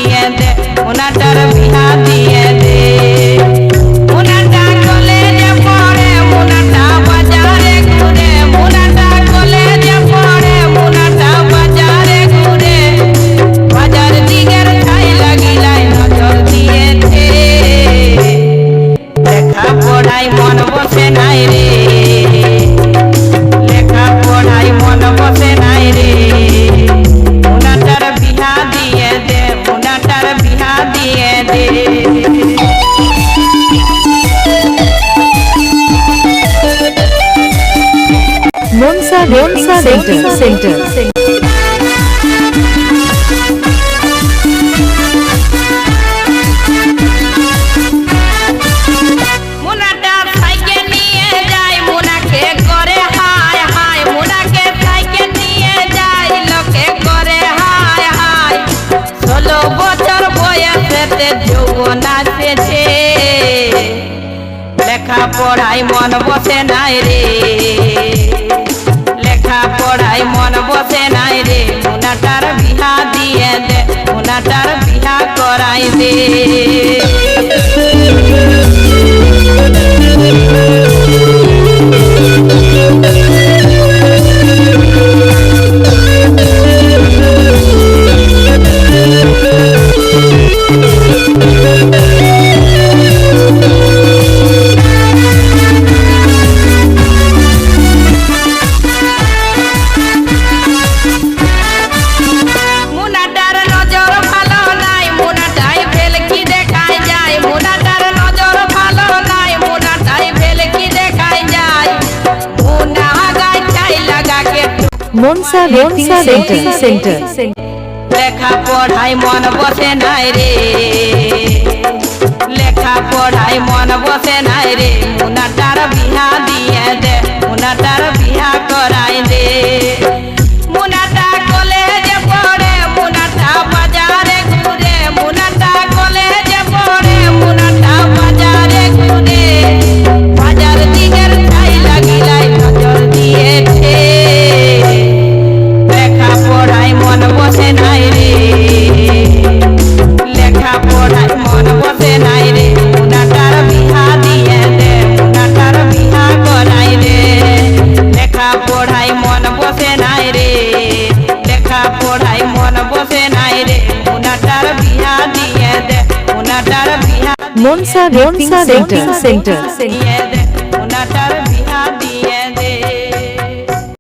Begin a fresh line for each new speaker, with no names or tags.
দিয়ে দে মুনাটার বিহা দিয়ে দে মুনাটা কলেজে পড়ে মুনাটা বাজারে ঘুরে মুনাটা কলেজে পড়ে মুনাটা বাজারে ঘুরে বাজার দিকের ছাই লাগিলাই নজর দিয়েছে লেখা পড়াই মন বসে নাই রে লেখা পড়াই মন বসে নাই রে মুনাটার বিহা দিয়ে দে মুনাটার বিহা দিয়ে দে
মনসা সেন্টার
মুনাটা সাইকেল নিয়ে যায় মুনাকে করে হায় হায় মুনাকে সাইকেল নিয়ে যায় লোকে করে হায় হায় 16 বছর বয়সেতে যৌবন আসেছে লেখা পড়াই মন বসে নাই রে লেখা পড়াই মন বসে নাই রে মুনাটার বিহা দিয়ে দে মুনাটার বিহা করাই দে মুনাটার নজর ভালো নাই মুনাটাই ভেলকি দেখায় যায় মুনাটার নজর ভালো নাই মুনাটাই ভেলকি দেখায় যায় মুনা গায় চাই লাগাকে
মনসা সেন্টার
লেখা পড়াই মন বসে নাই রে লেখা পড়াই মন বসে নাই রে মুনাটার বিহা দিয়ে দে মুনাটার বিহা করাই দে মুনাটা কলেজে পড়ে মুনাটা বাজারে ঘুরে মুনাটা কলেজে পড়ে মুনাটা বাজারে ঘুরে বাজার দিকের ছাই লাগিলাই নজর দিয়েছে লেখা পড়াই মন বসে নাই রে লেখা পড়াই মন বসে নাই রে মুনাটার বিহা দিয়ে দে মুনাটার বিহা করাই দে লেখা পড়াই মন বসে নাই রে লেখা পড়াই মন বসে নাই রে মুনাটার বিহা দিয়ে দে মুনাটার বিহা
মনসা সেন্টার
দিয়ে দে মুনাটার